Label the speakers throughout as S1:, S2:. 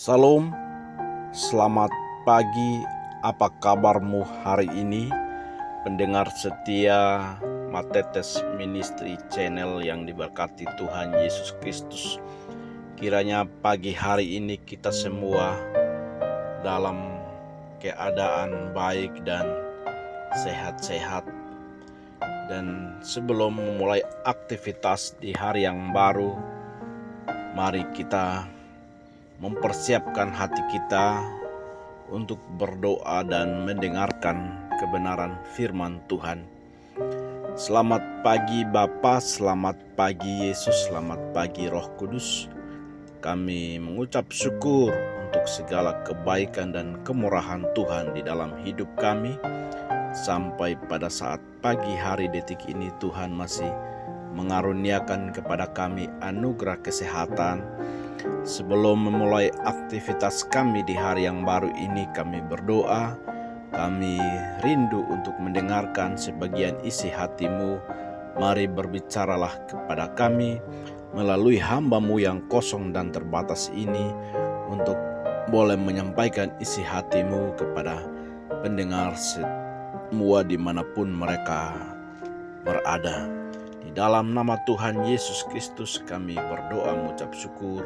S1: Salam, selamat pagi. Apa kabarmu hari ini? Pendengar setia Matetes Ministry Channel yang diberkati Tuhan Yesus Kristus. Kiranya pagi hari ini kita semua dalam keadaan baik dan sehat-sehat. Dan sebelum memulai aktivitas di hari yang baru, mari kita mempersiapkan hati kita untuk berdoa dan mendengarkan kebenaran firman Tuhan. Selamat pagi Bapa, selamat pagi Yesus, selamat pagi Roh Kudus. Kami mengucap syukur untuk segala kebaikan dan kemurahan Tuhan di dalam hidup kami. Sampai pada saat pagi hari detik ini Tuhan masih mengaruniakan kepada kami anugerah kesehatan. Sebelum memulai aktivitas kami di hari yang baru ini, kami berdoa. Kami rindu untuk mendengarkan sebagian isi hati-Mu. Mari berbicaralah kepada kami melalui hamba-Mu yang kosong dan terbatas ini, untuk boleh menyampaikan isi hati-Mu kepada pendengar semua dimanapun mereka berada. Di dalam nama Tuhan Yesus Kristus kami berdoa mengucap syukur.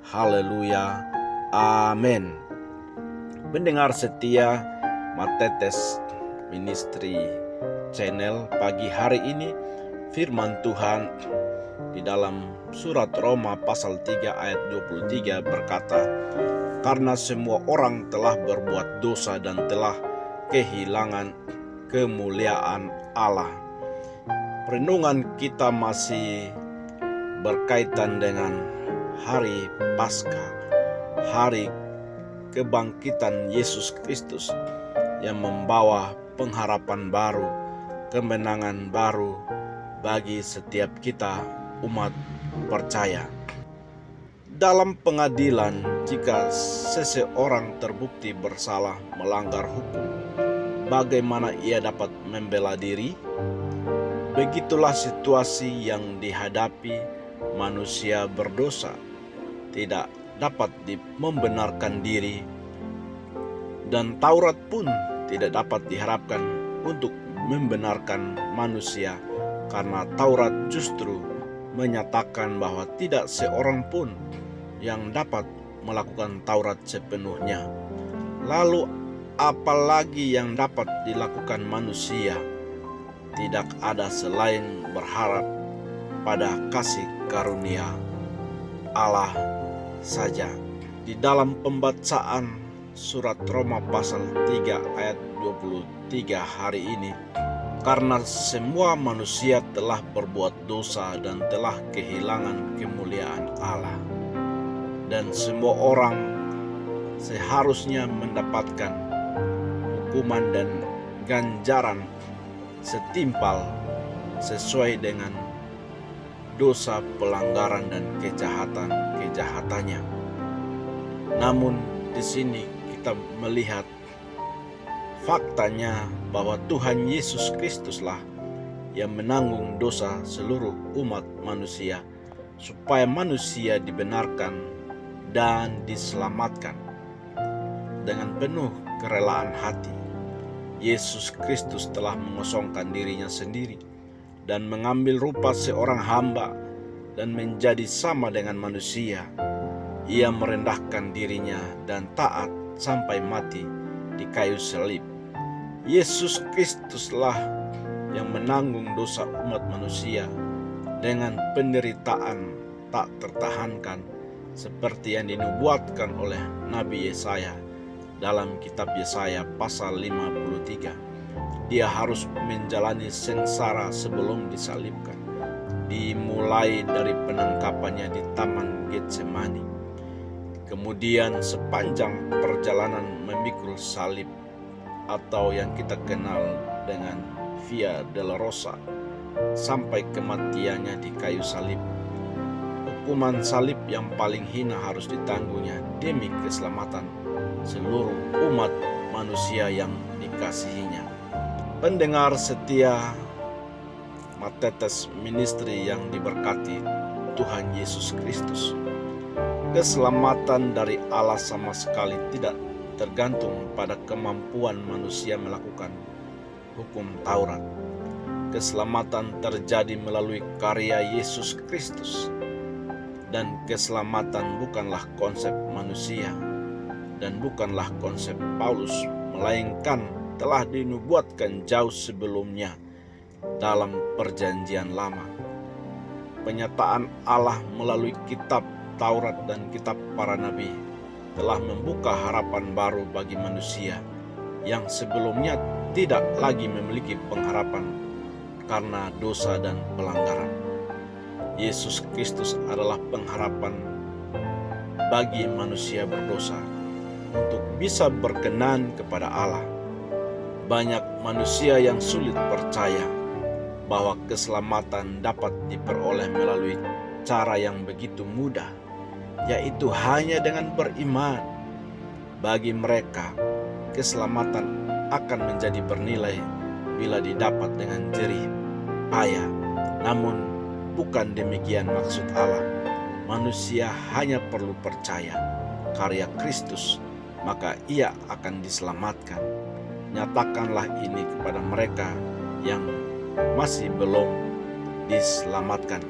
S1: Haleluya, amin. Pendengar setia Matetes Ministry Channel, pagi hari ini firman Tuhan di dalam surat Roma pasal 3 ayat 23 berkata, karena semua orang telah berbuat dosa dan telah kehilangan kemuliaan Allah. Renungan kita masih berkaitan dengan hari Paskah, hari kebangkitan Yesus Kristus yang membawa pengharapan baru, kemenangan baru bagi setiap kita umat percaya. Dalam pengadilan, jika seseorang terbukti bersalah melanggar hukum, bagaimana ia dapat membela diri? Begitulah situasi yang dihadapi manusia berdosa. Tidak dapat membenarkan diri, dan Taurat pun tidak dapat diharapkan untuk membenarkan manusia, karena Taurat justru menyatakan bahwa tidak seorang pun yang dapat melakukan Taurat sepenuhnya. Lalu apalagi yang dapat dilakukan manusia? Tidak ada selain berharap pada kasih karunia Allah saja. Di dalam pembacaan surat Roma pasal 3 ayat 23 hari ini, karena semua manusia telah berbuat dosa dan telah kehilangan kemuliaan Allah, dan semua orang seharusnya mendapatkan hukuman dan ganjaran setimpal sesuai dengan dosa, pelanggaran, dan kejahatannya. Namun di sini kita melihat faktanya bahwa Tuhan Yesus Kristuslah yang menanggung dosa seluruh umat manusia, supaya manusia dibenarkan dan diselamatkan. Dengan penuh kerelaan hati, Yesus Kristus telah mengosongkan dirinya sendiri dan mengambil rupa seorang hamba dan menjadi sama dengan manusia. Ia merendahkan dirinya dan taat sampai mati di kayu salib. Yesus Kristuslah yang menanggung dosa umat manusia dengan penderitaan tak tertahankan, seperti yang dinubuatkan oleh Nabi Yesaya dalam kitab Yesaya pasal 53. Dia harus menjalani sengsara sebelum disalibkan, dimulai dari penangkapannya di Taman Getsemani, kemudian sepanjang perjalanan memikul salib atau yang kita kenal dengan Via Dolorosa, sampai kematiannya di kayu salib. Hukuman salib yang paling hina harus ditanggungnya demi keselamatan seluruh umat manusia yang dikasihinya. Pendengar setia Matetes Ministry yang diberkati Tuhan Yesus Kristus, Keselamatan dari Allah sama sekali tidak tergantung pada kemampuan manusia melakukan hukum Taurat. Keselamatan terjadi melalui karya Yesus Kristus. Dan keselamatan bukanlah konsep manusia dan bukanlah konsep Paulus, melainkan telah dinubuatkan jauh sebelumnya dalam Perjanjian Lama. Penyataan Allah melalui kitab Taurat dan kitab para nabi telah membuka harapan baru bagi manusia yang sebelumnya tidak lagi memiliki pengharapan karena dosa dan pelanggaran. Yesus Kristus adalah pengharapan bagi manusia berdosa untuk bisa berkenan kepada Allah. Banyak manusia yang sulit percaya bahwa keselamatan dapat diperoleh melalui cara yang begitu mudah, yaitu hanya dengan beriman. Bagi mereka, keselamatan akan menjadi bernilai bila didapat dengan jerih payah. Namun, bukan demikian maksud Allah. Manusia hanya perlu percaya karya Kristus, maka ia akan diselamatkan. Nyatakanlah ini kepada mereka yang masih belum diselamatkan.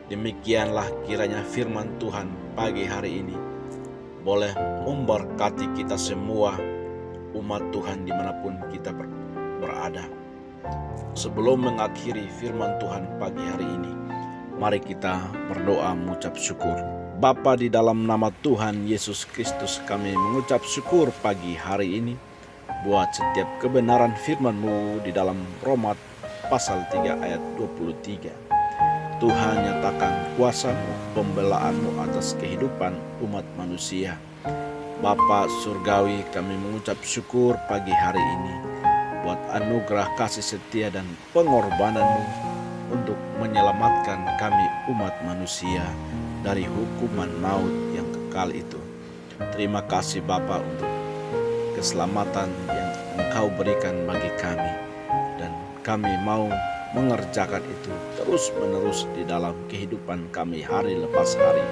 S1: Demikianlah kiranya firman Tuhan pagi hari ini boleh memberkati kita semua, umat Tuhan dimanapun kita berada. Sebelum mengakhiri firman Tuhan pagi hari ini, mari kita berdoa mengucap syukur. Bapa, di dalam nama Tuhan Yesus Kristus kami mengucap syukur pagi hari ini buat setiap kebenaran firman-Mu di dalam Roma pasal 3 ayat 23. Tuhan, nyatakan kuasa-Mu, pembelaan-Mu atas kehidupan umat manusia. Bapa surgawi, kami mengucap syukur pagi hari ini buat anugerah kasih setia dan pengorbanan-Mu untuk menyelamatkan kami umat manusia dari hukuman maut yang kekal itu. Terima kasih Bapa untuk keselamatan yang Engkau berikan bagi kami, dan kami mau mengerjakan itu terus-menerus di dalam kehidupan kami hari lepas hari.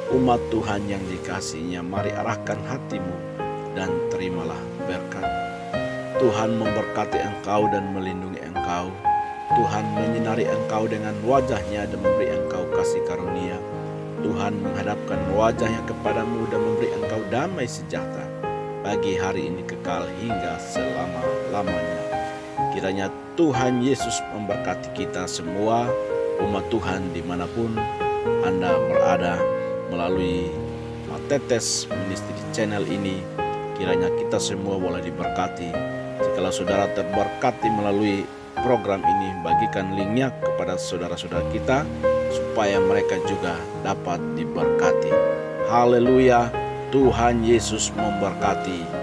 S1: Umat Tuhan yang dikasihinya, mari arahkan hatimu dan terimalah berkat. Tuhan memberkati engkau dan melindungi engkau. Tuhan menyinari engkau dengan wajah-Nya dan memberi engkau kasih karunia. Tuhan menghadapkan wajah-Nya kepadamu dan memberi engkau damai sejahtera bagi hari ini kekal hingga selama-lamanya. Kiranya Tuhan Yesus memberkati kita semua, umat Tuhan dimanapun Anda berada, melalui Matetes Ministry channel ini. Kiranya kita semua boleh diberkati. Jikalau saudara terberkati melalui program ini, bagikan linknya kepada saudara-saudara kita supaya mereka juga dapat diberkati. Haleluya, Tuhan Yesus memberkati.